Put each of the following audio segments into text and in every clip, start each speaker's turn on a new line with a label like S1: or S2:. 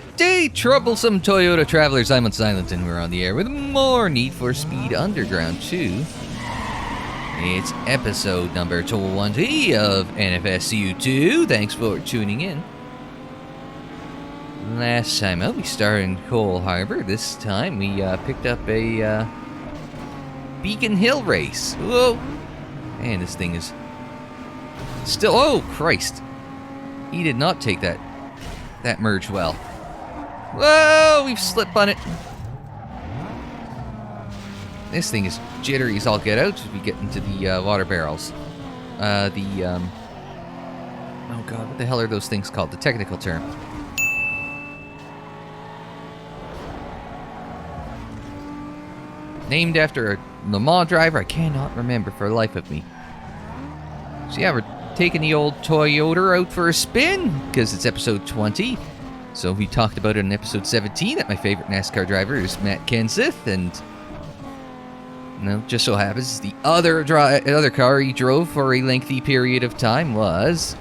S1: Good day, troublesome Toyota travelers. I'm Unsilent, and we're on the air with more Need for Speed Underground 2. It's episode number 20 of NFSU 2. Thanks for tuning in. Last time out, we started in Cole Harbor. This time, we picked up a Beacon Hill race. Whoa! Man, this thing is still... Oh, Christ! He did not take that merge well. Whoa! We've slipped on it. This thing is jittery as all get out as we get into the water barrels. Oh god, what the hell are those things called? The technical term. Named after a Le Mans driver I cannot remember for the life of me. So yeah, we're taking the old Toyota out for a spin, because it's episode 20. So we talked about it in episode 17 that my favorite NASCAR driver is Matt Kenseth, and just so happens the other car he drove for a lengthy period of time was...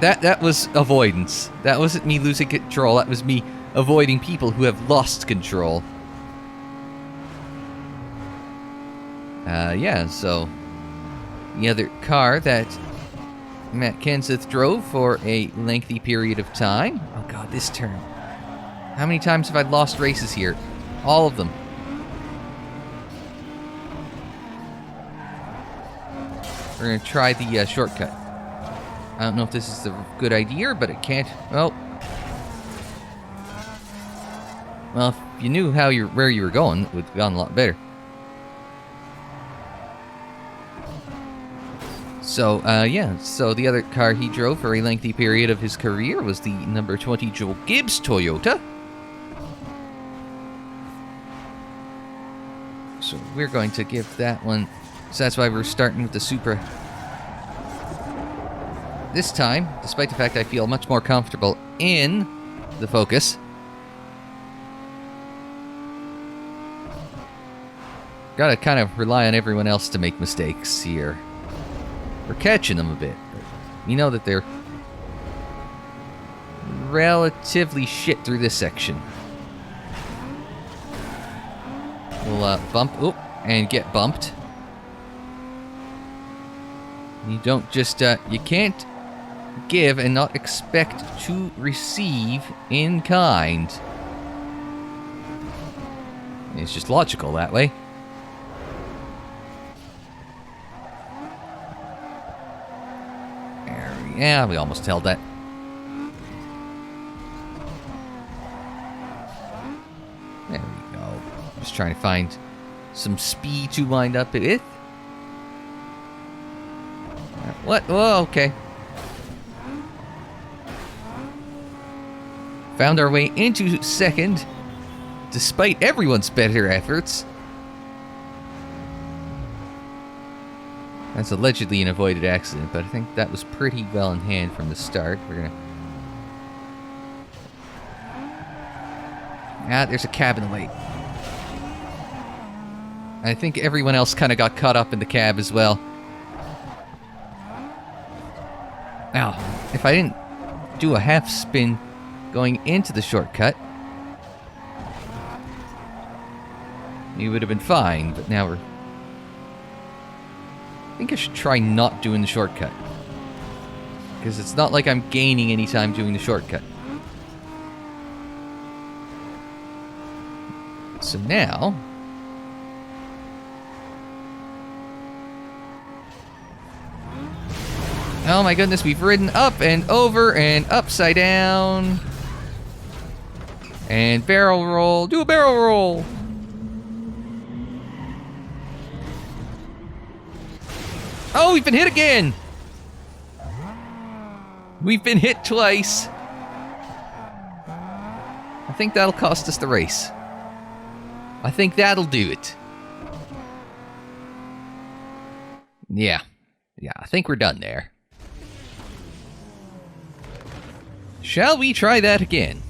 S1: That was avoidance. That wasn't me losing control, that was me avoiding people who have lost control. So the other car that Matt Kenseth drove for a lengthy period of time. Oh god, this turn. How many times have I lost races here? All of them. We're going to try the shortcut. I don't know if this is a good idea, but it can't... Well, if you knew where you were going, it would have gone a lot better. So, so the other car he drove for a lengthy period of his career was the number 20 Joe Gibbs Toyota. So we're going to give that one... So that's why we're starting with the Supra. This time, despite the fact I feel much more comfortable in the Focus, gotta kind of rely on everyone else to make mistakes here. We're catching them a bit, but we know that they're relatively shit through this section. We'll bump, and get bumped. You don't just, you can't give and not expect to receive in kind. It's just logical that way. Yeah, we almost held that. There we go. Just trying to find some speed to wind up with. What? Oh, okay. Found our way into second, despite everyone's better efforts. That's allegedly an avoided accident, but I think that was pretty well in hand from the start. We're gonna... there's a cab in the way. I think everyone else kind of got caught up in the cab as well. Now, if I didn't do a half spin going into the shortcut, you would have been fine, but now we're... I think I should try not doing the shortcut, because it's not like I'm gaining any time doing the shortcut. So now... Oh my goodness, we've ridden up and over and upside down. And barrel roll. Do a barrel roll. Oh, we've been hit again. We've been hit twice. I think that'll cost us the race. I think that'll do it. Yeah, I think we're done there. Shall we try that again?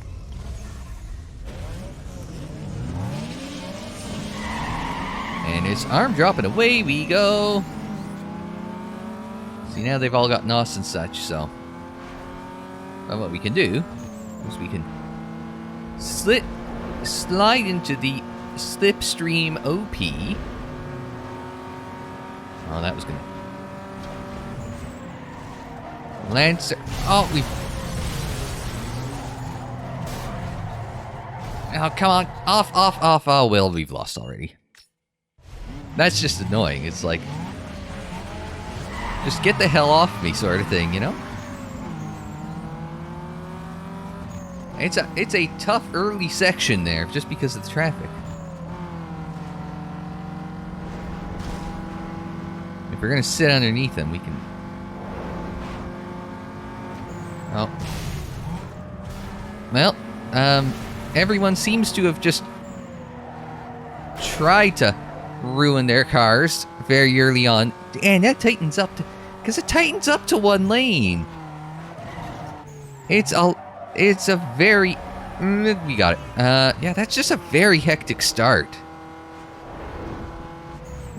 S1: And it's arm drop and away we go. See, now they've all got NOS and such, so... Well, what we can do is we can slide into the slipstream OP. Oh, that was gonna... Lancer... Oh, we... Oh, come on. Off. Oh, well, we've lost already. That's just annoying. It's like... Just get the hell off me sort of thing, you know? It's a tough early section there, just because of the traffic. If we're gonna sit underneath them, we can... Oh. Well, everyone seems to have just tried to ruin their cars very early on. And that tightens up to... Because it tightens up to one lane. It's a very... We got it. Yeah, that's just a very hectic start.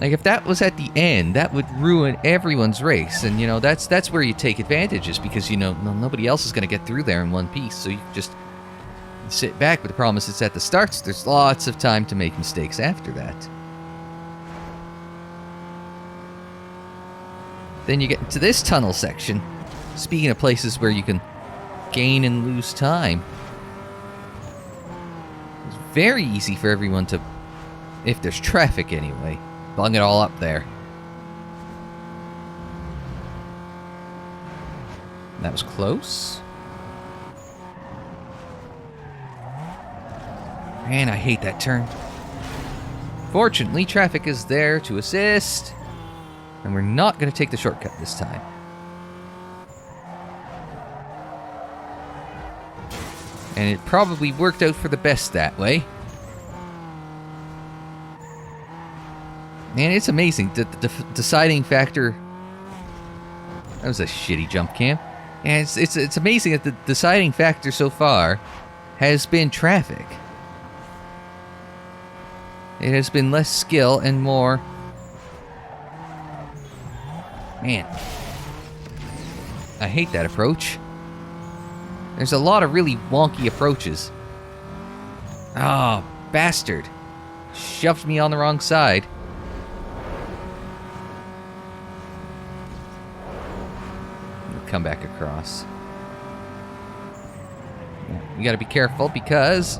S1: Like, if that was at the end, that would ruin everyone's race. And, you know, that's where you take advantages. Because, you know, nobody else is going to get through there in one piece. So you just sit back. But the problem is it's at the starts. There's lots of time to make mistakes after that. Then you get into this tunnel section. Speaking of places where you can gain and lose time. It's very easy for everyone to, if there's traffic anyway, bung it all up there. That was close. Man, I hate that turn. Fortunately, traffic is there to assist. And we're not going to take the shortcut this time. And it probably worked out for the best that way. Man, it's amazing. The deciding factor... That was a shitty jump cam. And it's amazing that the deciding factor so far has been traffic. It has been less skill and more... Man. I hate that approach. There's a lot of really wonky approaches. Oh, bastard. Shoved me on the wrong side. We'll come back across. You gotta be careful because...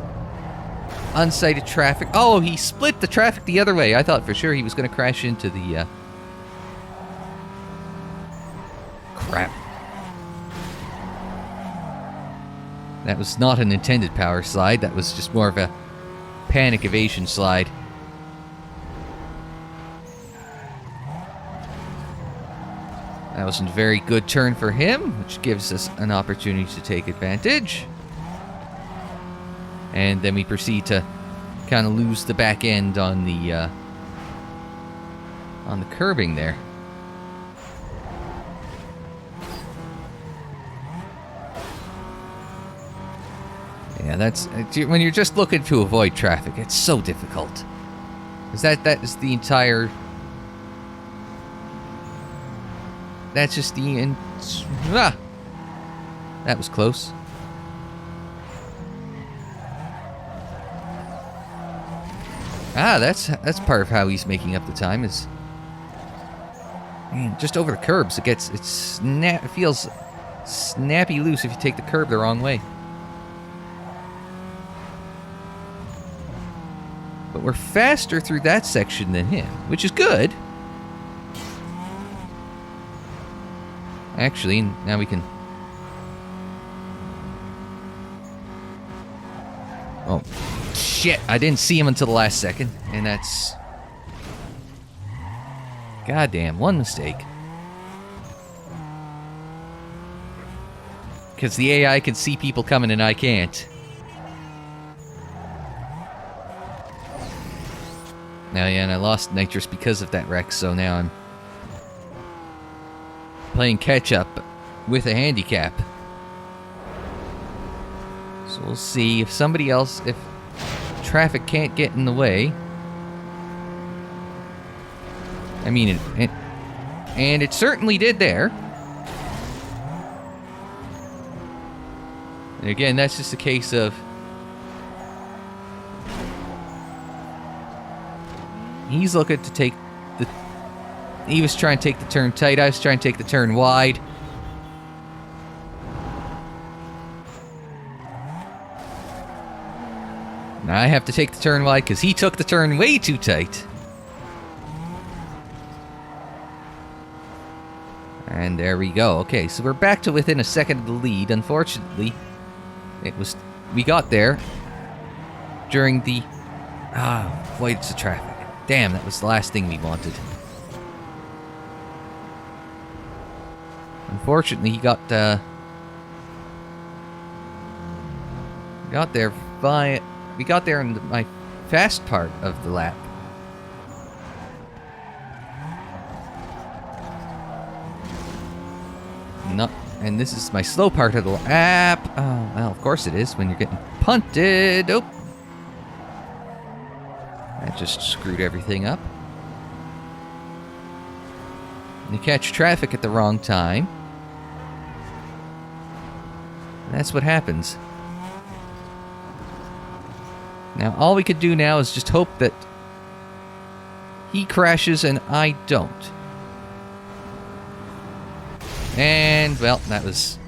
S1: Unsighted traffic. Oh, he split the traffic the other way. I thought for sure he was gonna crash into the... Crap. That was not an intended power slide. That was just more of a panic evasion slide. That wasn't a very good turn for him, which gives us an opportunity to take advantage. And then we proceed to kind of lose the back end on the curbing there. Yeah, that's... When you're just looking to avoid traffic, it's so difficult. Because that is the entire... That's just the... That was close. Ah, that's part of how he's making up the time is... Man, just over the curbs, it feels snappy loose if you take the curb the wrong way. But we're faster through that section than him, which is good. Actually, now we can... Oh, shit. I didn't see him until the last second, and that's... Goddamn, one mistake. Because the AI can see people coming and I can't. Now, yeah, and I lost nitrous because of that wreck, so now I'm playing catch-up with a handicap. So we'll see if somebody else, if traffic can't get in the way. I mean, and it certainly did there. And again, that's just a case of he's looking to take the... He was trying to take the turn tight. I was trying to take the turn wide. Now I have to take the turn wide because he took the turn way too tight. And there we go. Okay, so we're back to within a second of the lead. Unfortunately, we got there during the... avoidance of traffic. Damn, that was the last thing we wanted. Unfortunately, he got there by... We got there in my fast part of the lap. No, and this is my slow part of the lap. Oh, well, of course it is when you're getting punted. Oh. That just screwed everything up. You catch traffic at the wrong time. That's what happens. Now, all we could do now is just hope that he crashes and I don't. And, well, that was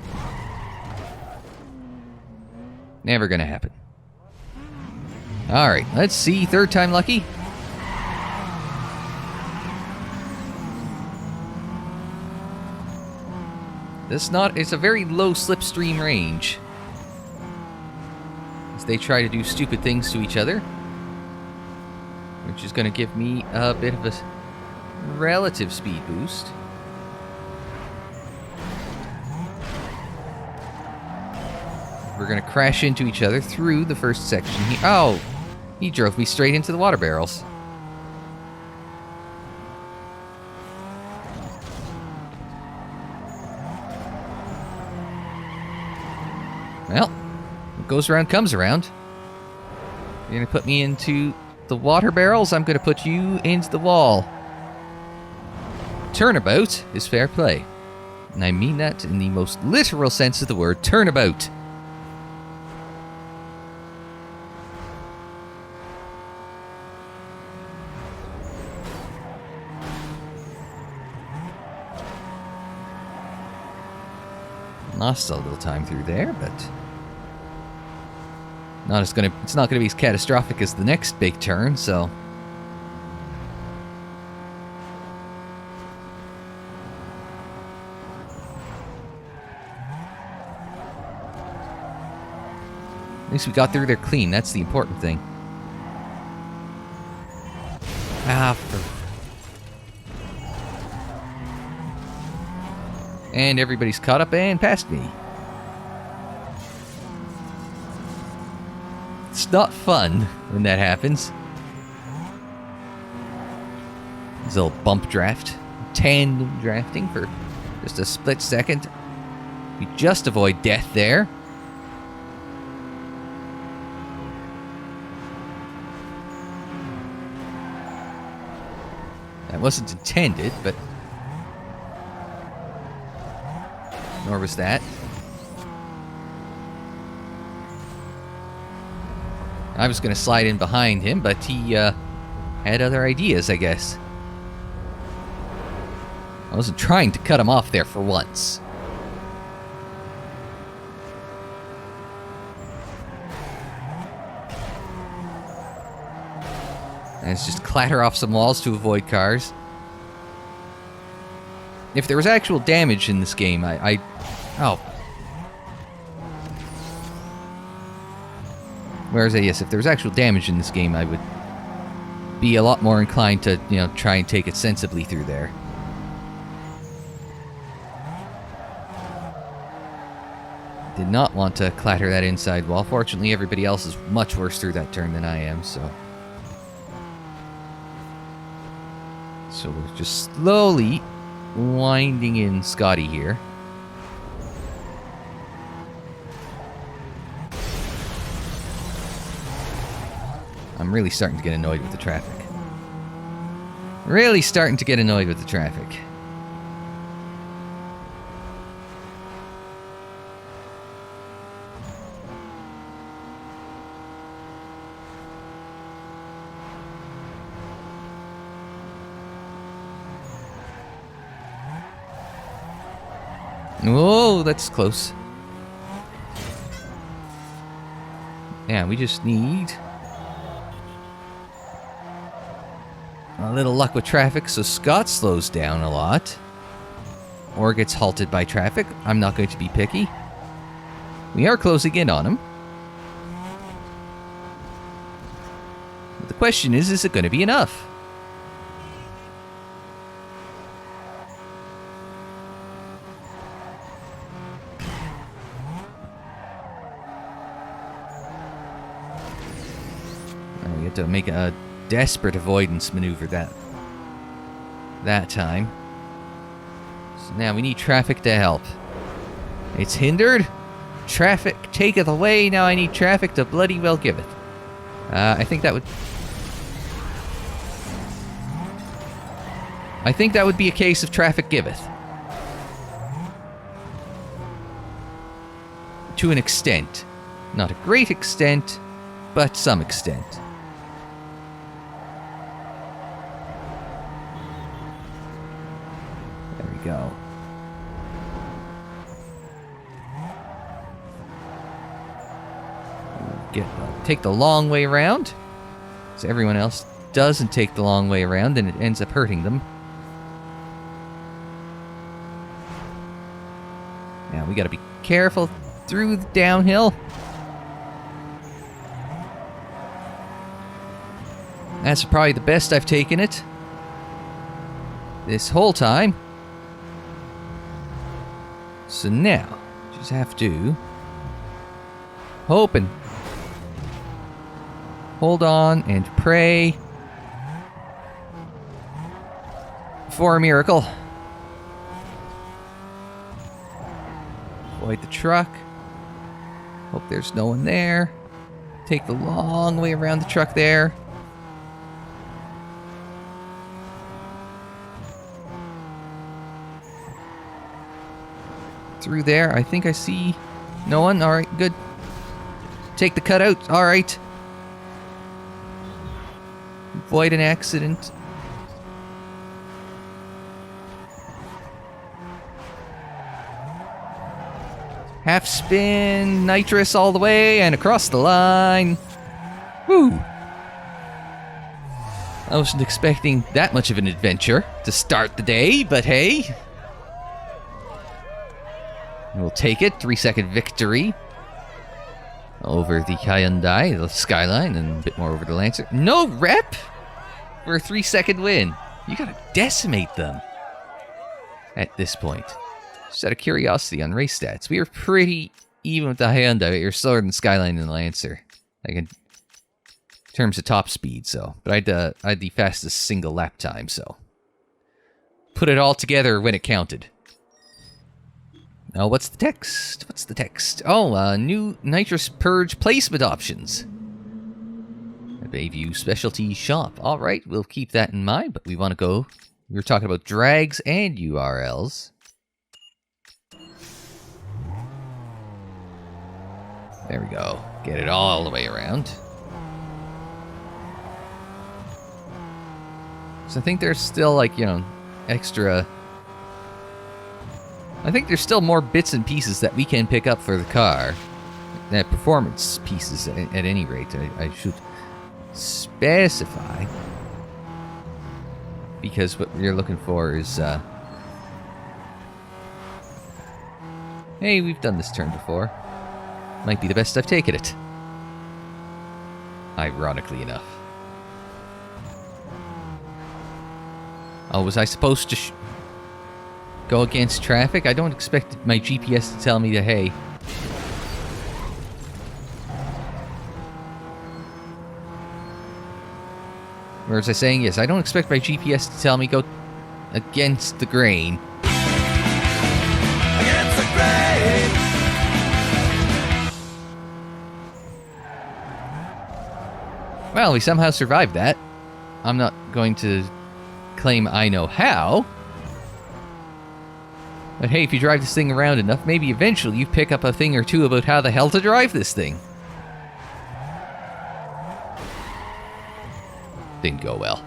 S1: never gonna happen. Alright, let's see. Third time lucky. It's a very low slipstream range. As they try to do stupid things to each other. Which is gonna give me a bit of a relative speed boost. We're gonna crash into each other through the first section here. Oh! He drove me straight into the water barrels. Well, what goes around comes around. You're gonna put me into the water barrels, I'm gonna put you into the wall. Turnabout is fair play. And I mean that in the most literal sense of the word, turnabout. Lost a little time through there, but it's not gonna be as catastrophic as the next big turn, so at least we got through there clean. That's the important thing. And everybody's caught up and past me. It's not fun when that happens. This little bump draft. Tandem drafting for just a split second. We just avoid death there. That wasn't intended, but... Nor was that. I was going to slide in behind him, but he had other ideas, I guess. I wasn't trying to cut him off there for once. Let's just clatter off some walls to avoid cars. If there was actual damage in this game, Oh. Whereas, yes, if there was actual damage in this game, I would be a lot more inclined to, try and take it sensibly through there. Did not want to clatter that inside wall. Fortunately, everybody else is much worse through that turn than I am, so... So we're just slowly winding in Scotty here. I'm really starting to get annoyed with the traffic. Really starting to get annoyed with the traffic. Whoa, that's close. Yeah, we just need a little luck with traffic, so Scott slows down a lot. Or gets halted by traffic. I'm not going to be picky. We are closing in on him. But the question is it going to be enough? We have to make a desperate avoidance maneuver that time. So now we need traffic to help. It's hindered. Traffic taketh away. Now I need traffic to bloody well give it. I think that would be a case of traffic giveth. To an extent. Not a great extent, but some extent. There we go. Take the long way around. So everyone else doesn't take the long way around, and it ends up hurting them. Now we gotta be careful through the downhill. That's probably the best I've taken it this whole time. So now, just have to hope and hold on and pray for a miracle. Avoid the truck. Hope there's no one there. Take the long way around the truck there. Through there, I think I see no one. Alright, good. Take the cutout. Alright. Avoid an accident. Half spin, nitrous all the way, and across the line. Woo! I wasn't expecting that much of an adventure to start the day, but hey. We'll take it. 3-second victory over the Hyundai, the Skyline, and a bit more over the Lancer. No rep for a 3-second win. You gotta decimate them at this point. Just out of curiosity on race stats, we were pretty even with the Hyundai, but you're slower than Skyline and the Lancer. Like in terms of top speed, so. But I had the fastest single lap time, so. Put it all together when it counted. Oh, what's the text? What's the text? Oh, new nitrous purge placement options. A Bayview specialty shop. All right, we'll keep that in mind, but we want to go. We were talking about drags and URLs. There we go. Get it all the way around. So I think there's still, like, you know, extra. I think there's still more bits and pieces that we can pick up for the car. Performance pieces, at any rate, I should specify. Because what you're looking for is, hey, we've done this turn before. Might be the best I've taken it. Ironically enough. Oh, was I supposed to go against traffic? I don't expect my GPS to tell me that, hey. Or was I saying, yes, I don't expect my GPS to tell me go against the grain. Against the grain! Well, we somehow survived that. I'm not going to claim I know how. But hey, if you drive this thing around enough, maybe eventually you pick up a thing or two about how the hell to drive this thing. Didn't go well.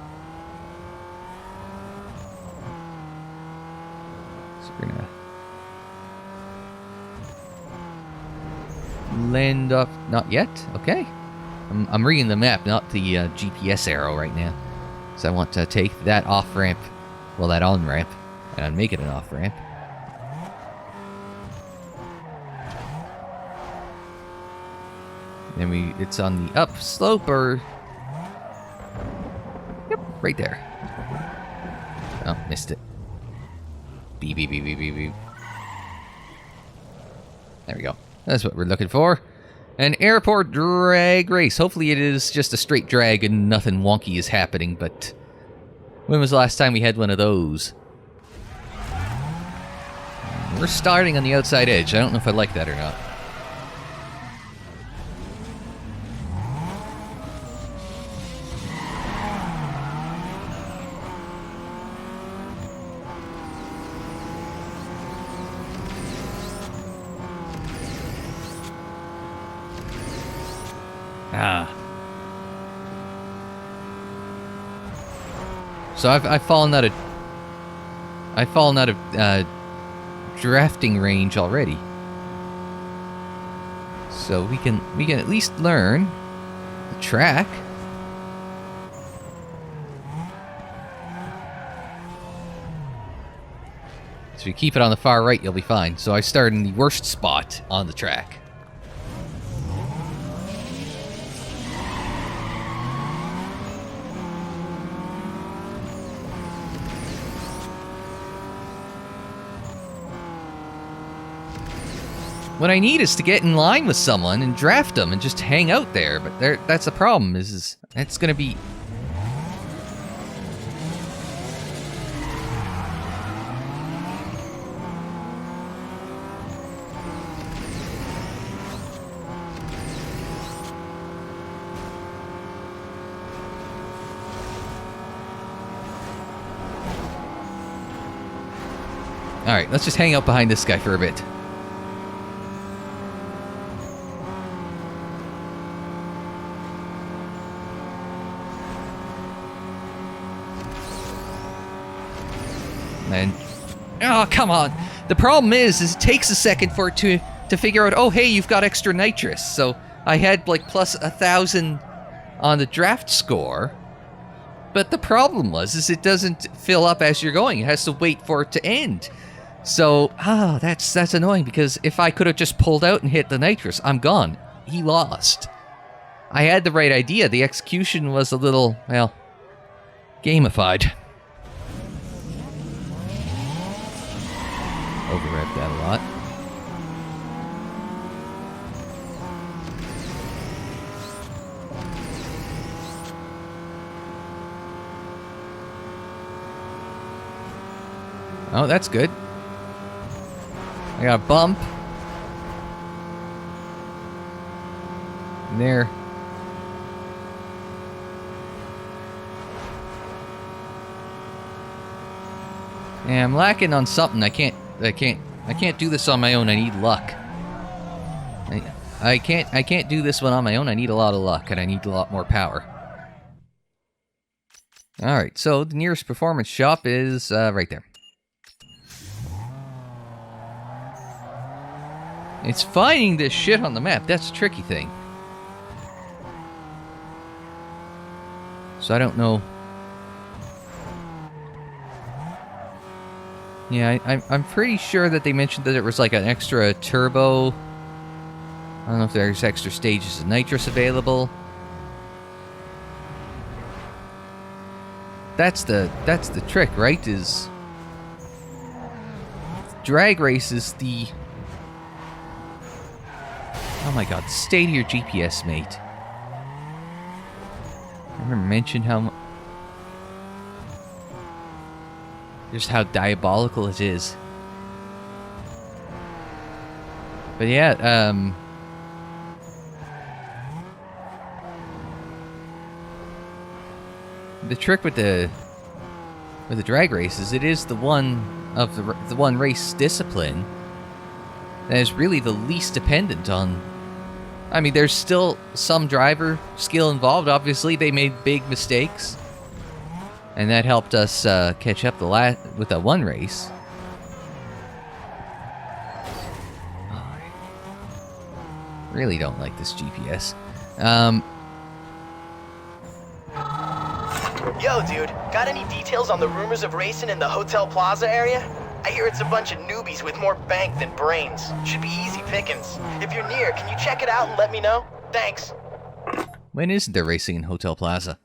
S1: So we're gonna land off... Not yet? Okay. I'm reading the map, not the GPS arrow right now. So I want to take that off-ramp, well, that on-ramp, and make it an off-ramp. Then it's on the up slope, or... Yep, right there. Oh, missed it. Beep, beep, beep, beep, beep, beep. There we go. That's what we're looking for. An airport drag race. Hopefully it is just a straight drag and nothing wonky is happening, but... When was the last time we had one of those? We're starting on the outside edge. I don't know if I like that or not. So I've fallen out of drafting range already. So we can at least learn the track. So if you keep it on the far right, you'll be fine. So I started in the worst spot on the track. What I need is to get in line with someone and draft them and just hang out there. But that's the problem, is it's going to be... Alright, let's just hang out behind this guy for a bit. And oh, come on. The problem is it takes a second for it to figure out, oh, hey, you've got extra nitrous. So I had like plus 1,000 on the draft score. But the problem is it doesn't fill up as you're going. It has to wait for it to end. So, that's annoying, because if I could have just pulled out and hit the nitrous, I'm gone. He lost. I had the right idea. The execution was a little, well, gamified. Overrev that a lot. Oh, that's good. I got a bump. There. Yeah, I'm lacking on something. I can't do this on my own. I need luck. I can't do this one on my own. I need a lot of luck, and I need a lot more power. Alright, so the nearest performance shop is right there. It's finding this shit on the map. That's the tricky thing. So I don't know. Yeah, I'm pretty sure that they mentioned that it was like an extra turbo. I don't know if there's extra stages of nitrous available. That's the trick, right? Is drag race is the... Oh my god, stay to your GPS, mate. I never mentioned how... just how diabolical it is. But yeah, the trick with the drag race is it is the one of the one race discipline that is really the least dependent on... I mean, there's still some driver skill involved. Obviously, they made big mistakes, and that helped us catch up with that one race. Really don't like this GPS.
S2: Yo, dude, got any details on the rumors of racing in the Hotel Plaza area? I hear it's a bunch of newbies with more bank than brains. Should be easy pickings. If you're near, can you check it out and let me know? Thanks.
S1: When isn't there racing in Hotel Plaza?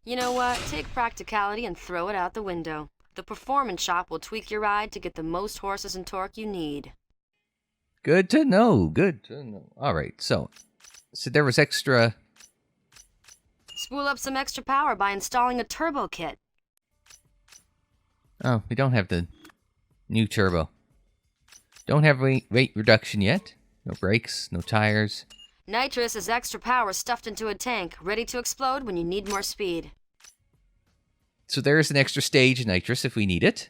S3: You know what? Take practicality and throw it out the window. The performance shop will tweak your ride to get the most horses and torque you need.
S1: Good to know. Good to know. All right, so there was extra...
S3: Spool up some extra power by installing a turbo kit.
S1: Oh, we don't have the new turbo. Don't have weight reduction yet. No brakes, no tires.
S3: Nitrous is extra power stuffed into a tank, ready to explode when you need more speed.
S1: So there is an extra stage in nitrous if we need it.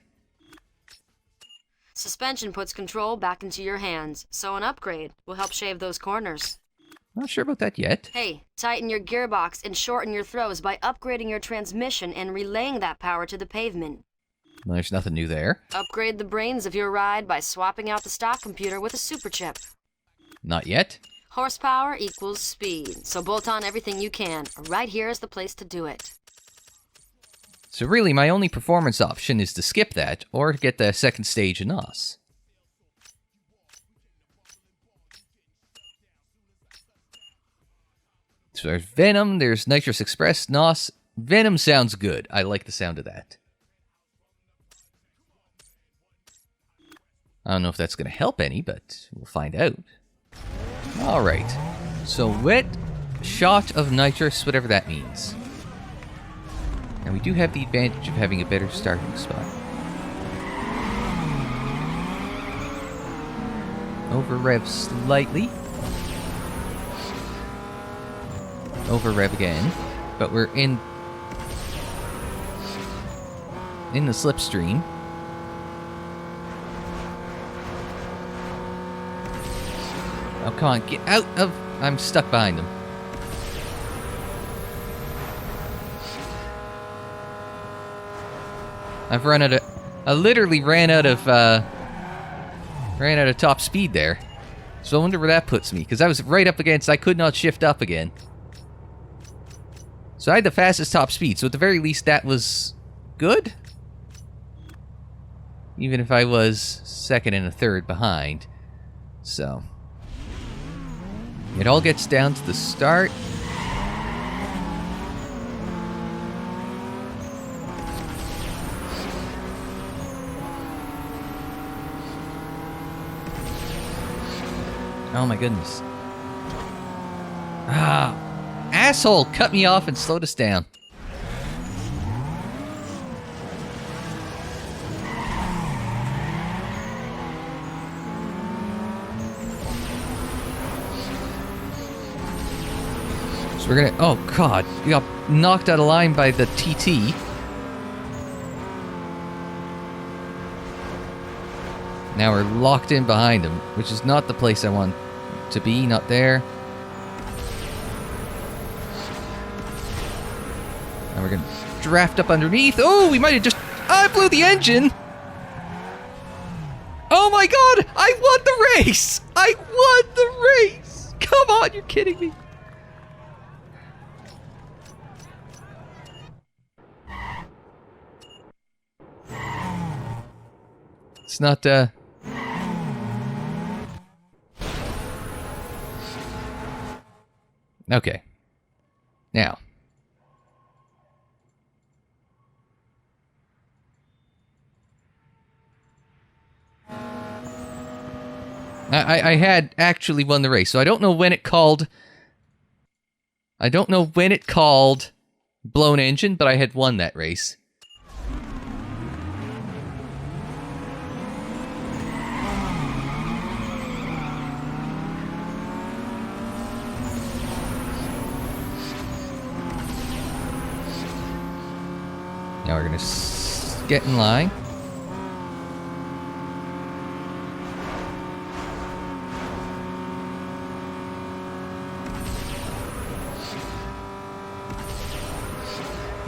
S3: Suspension puts control back into your hands, so an upgrade will help shave those corners.
S1: Not sure about that yet.
S3: Hey, tighten your gearbox and shorten your throws by upgrading your transmission and relaying that power to the pavement.
S1: Well, there's nothing new there.
S3: Upgrade the brains of your ride by swapping out the stock computer with a super chip.
S1: Not yet.
S3: Horsepower equals speed, so bolt on everything you can. Right here is the place to do it.
S1: So really, my only performance option is to skip that, or to get the second stage in NOS. So there's Venom, there's Nitrous Express, NOS. Venom sounds good. I like the sound of that. I don't know if that's going to help any, but we'll find out. Alright. So wet shot of nitrous, whatever that means. And we do have the advantage of having a better starting spot. Over rev slightly. Over rev again. But we're in the slipstream. Oh, come on, get out of... I'm stuck behind them. I've run out of... I literally ran out of top speed there. So I wonder where that puts me, because I was right up against... I could not shift up again. So I had the fastest top speed, so at the very least that was good? Even if I was second and a third behind. So... it all gets down to the start. Oh my goodness. Ah, asshole, cut me off and slowed us down. So we're gonna... oh god, we got knocked out of line by the TT. Now we're locked in behind him, which is not the place I want to be, not there. Now we're gonna draft up underneath. Oh, we might have just... I blew the engine! Oh my god, I won the race! I won the race! Come on, you're kidding me. It's not, okay. Now. I had actually won the race, so I don't know when it called... I don't know when it called blown engine, but I had won that race. Now we're gonna get in line.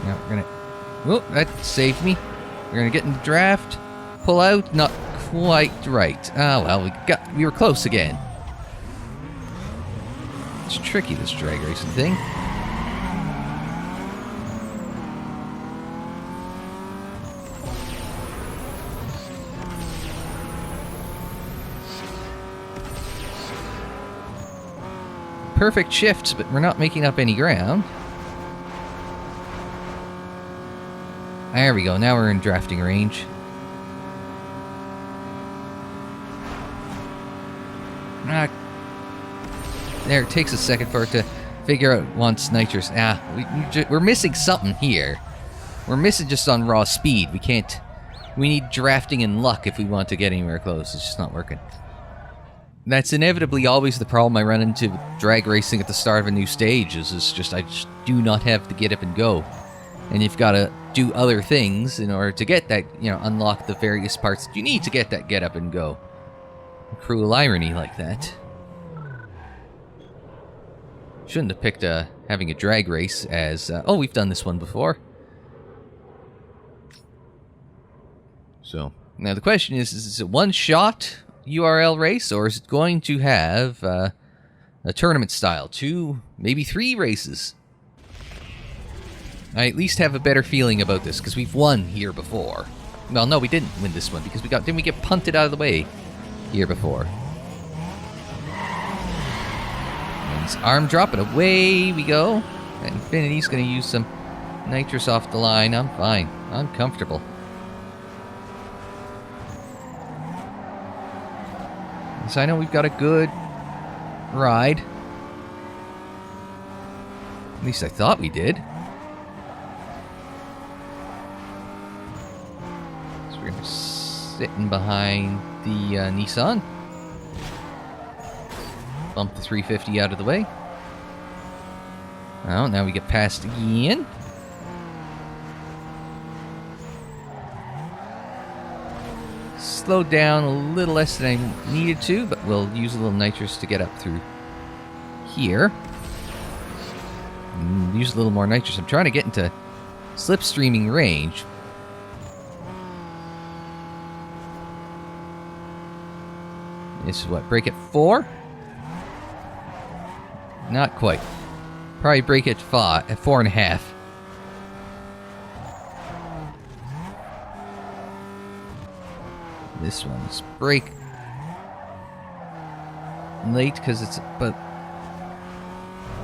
S1: Now we're gonna... oh, that saved me. We're gonna get in the draft. Pull out. Not quite right. Ah, well, we were close again. It's tricky, this drag racing thing. Perfect shifts, but we're not making up any ground. There we go, now we're in drafting range. There, it takes a second for it to figure out once nitrous. We're missing something here. We're missing just on raw speed. We need drafting and luck if we want to get anywhere close. It's just not working. That's inevitably always the problem I run into with drag racing at the start of a new stage. I just do not have the get up and go. And you've got to do other things in order to get that, unlock the various parts that you need to get that get up and go. A cruel irony like that. Shouldn't have picked having a drag race as... we've done this one before. So, now the question is it one-shot URL race, or is it going to have a tournament style? 2, maybe 3 races? I at least have a better feeling about this, because we've won here before. Well, no, we didn't win this one, because didn't we get punted out of the way here before? Arm drop, and away we go. Infinity's going to use some nitrous off the line. I'm fine. I'm comfortable. So I know we've got a good ride. At least I thought we did. So we're going to sitting behind the Nissan. Bump the 350 out of the way. Oh, now we get past Ian. Slowed down a little less than I needed to, but we'll use a little nitrous to get up through here. Use a little more nitrous. I'm trying to get into slipstreaming range. This is what, brake at 4? Not quite. Probably brake at 4.5. This one's brake late because but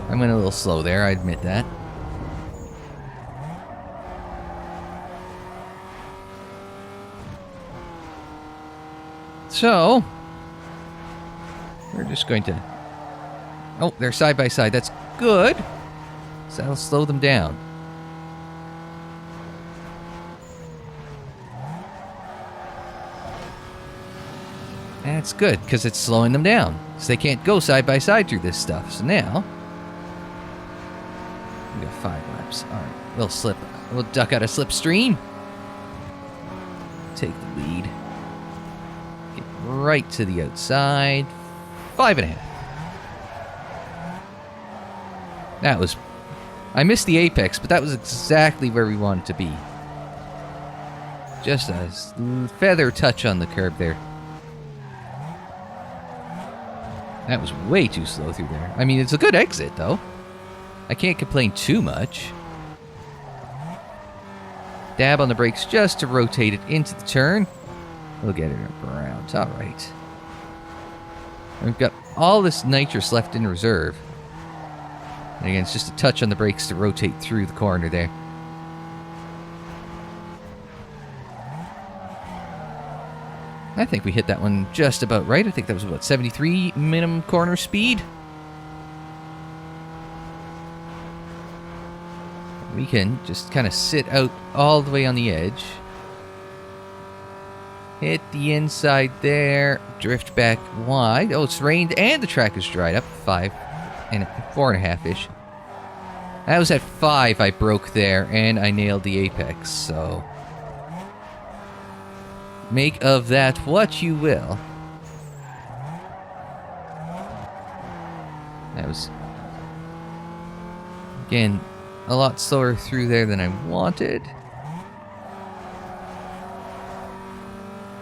S1: I went a little slow there, I admit that. So we're just going to... Oh, they're side by side. That's good. So that'll slow them down. That's good, because it's slowing them down. So they can't go side by side through this stuff. So now... we got 5 laps. Alright, we'll duck out of slipstream. Take the lead. Get right to the outside. 5.5. That was... I missed the apex, but that was exactly where we wanted to be. Just a feather touch on the curb there. That was way too slow through there. I mean, it's a good exit, though. I can't complain too much. Dab on the brakes just to rotate it into the turn. We'll get it around. Alright. We've got all this nitrous left in reserve. And again, it's just a touch on the brakes to rotate through the corner there. I think we hit that one just about right. I think that was about 73 minimum corner speed. We can just kind of sit out all the way on the edge. Hit the inside there. Drift back wide. Oh, it's rained and the track is dried up. 4.5-ish. That was at 5 I broke there, and I nailed the apex, so... make of that what you will. That was... again, a lot slower through there than I wanted.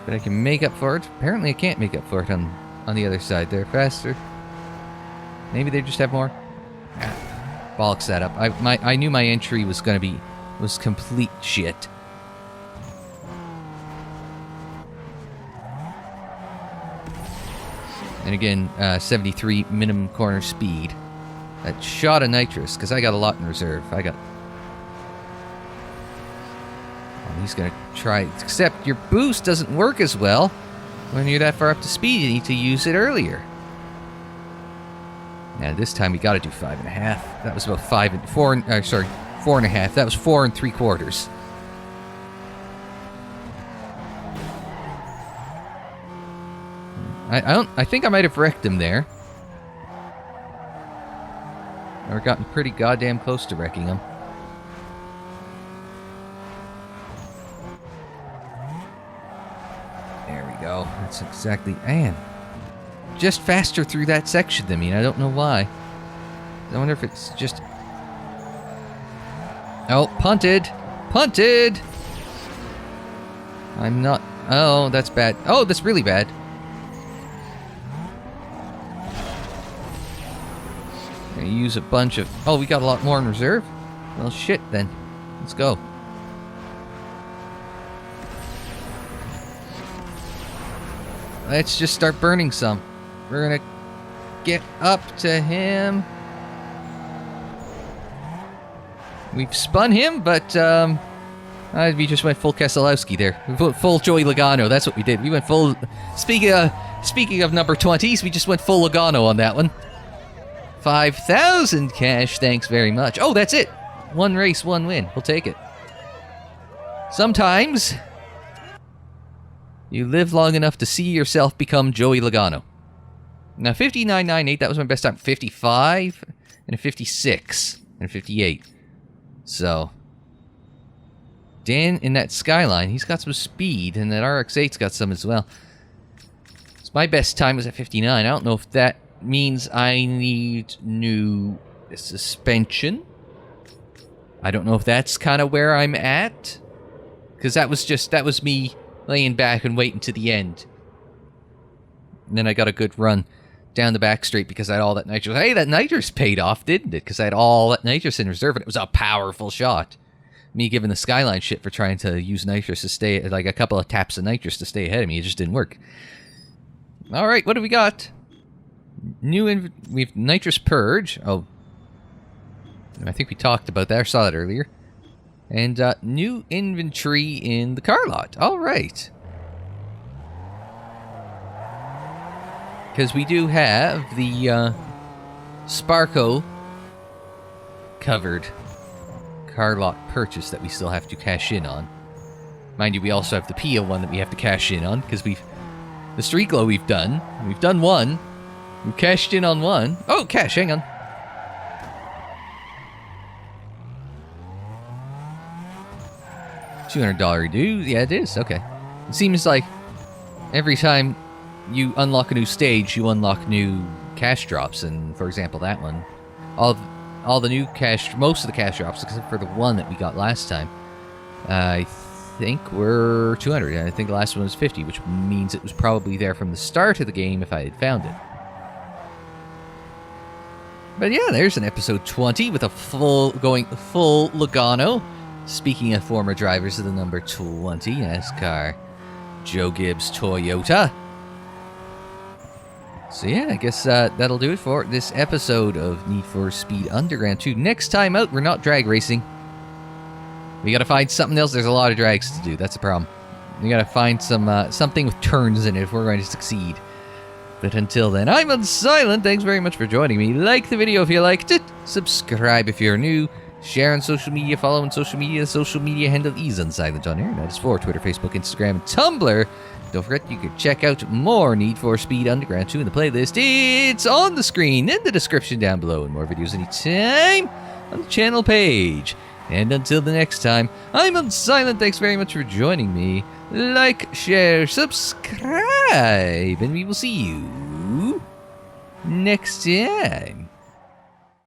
S1: But I can make up for it. Apparently I can't make up for it on the other side. They're faster. Maybe they just have more. Ah, bollocks that up. I knew my entry was complete shit. And again, 73 minimum corner speed. That shot of nitrous, because I got a lot in reserve. Oh, he's going to try... Except your boost doesn't work as well when you're that far up to speed. You need to use it earlier. Now, this time we got to do 5.5. That was about 4.5. That was 4 3/4. I think I might have wrecked him there. Or gotten pretty goddamn close to wrecking him. There we go. That's exactly... Man. Just faster through that section than me, and I don't know why. I wonder if it's just... Oh, punted! Punted! I'm not... Oh, that's bad. Oh, that's really bad. Gonna use a bunch of... Oh, we got a lot more in reserve? Well, shit, then. Let's go. Let's just start burning some. We're gonna get up to him. We've spun him, but we just went full Keselowski there. We went full Joey Logano. That's what we did. We went full... Speaking of number 20s, we just went full Logano on that one. 5,000 cash, thanks very much. Oh, that's it. One race, one win. We'll take it. Sometimes you live long enough to see yourself become Joey Logano. Now, 59.98, that was my best time. 55, and a 56, and a 58. So, Dan in that Skyline, he's got some speed, and that RX-8's got some as well. So my best time was at 59. I don't know if that means I need new suspension. I don't know if that's kind of where I'm at. Because that was me laying back and waiting to the end. And then I got a good run down the back straight because I had all that nitrous. Hey, that nitrous paid off, didn't it? Because I had all that nitrous in reserve, and it was a powerful shot. Me giving the Skyline shit for trying to use nitrous to stay, like a couple of taps of nitrous to stay ahead of me. It just didn't work. Alright, what do we got? We've nitrous purge. Oh. I think we talked about that. I saw that earlier. And new inventory in the car lot. Alright. Because we do have the Sparko covered car lot purchase that we still have to cash in on. Mind you, we also have the Pia one that we have to cash in on, because the Street Glow we've done. We've done one. We've cashed in on one. Oh, cash, hang on. $200 due. Yeah, it is. Okay. It seems like every time you unlock a new stage, you unlock new cash drops. And for example, that one, all the new cash, most of the cash drops, except for the one that we got last time, I think were 200. And I think the last one was 50, which means it was probably there from the start of the game if I had found it. But yeah, there's an episode 20 with a full Logano. Speaking of former drivers of the number 20 NASCAR, Joe Gibbs Toyota. So yeah, I guess that'll do it for this episode of Need for Speed Underground 2. Next time out, we're not drag racing. We gotta find something else. There's a lot of drags to do. That's the problem. We gotta find something with turns in it if we're going to succeed. But until then, I'm Unsilent. Thanks very much for joining me. Like the video if you liked it. Subscribe if you're new. Share on social media. Follow on social media. The social media handle is Unsilent on air. That is for Twitter, Facebook, Instagram, and Tumblr. Don't forget you can check out more Need for Speed Underground 2 in the playlist. It's on the screen in the description down below. And more videos anytime on the channel page. And until the next time, I'm Unsilent. Thanks very much for joining me. Like, share, subscribe, and we will see you next time.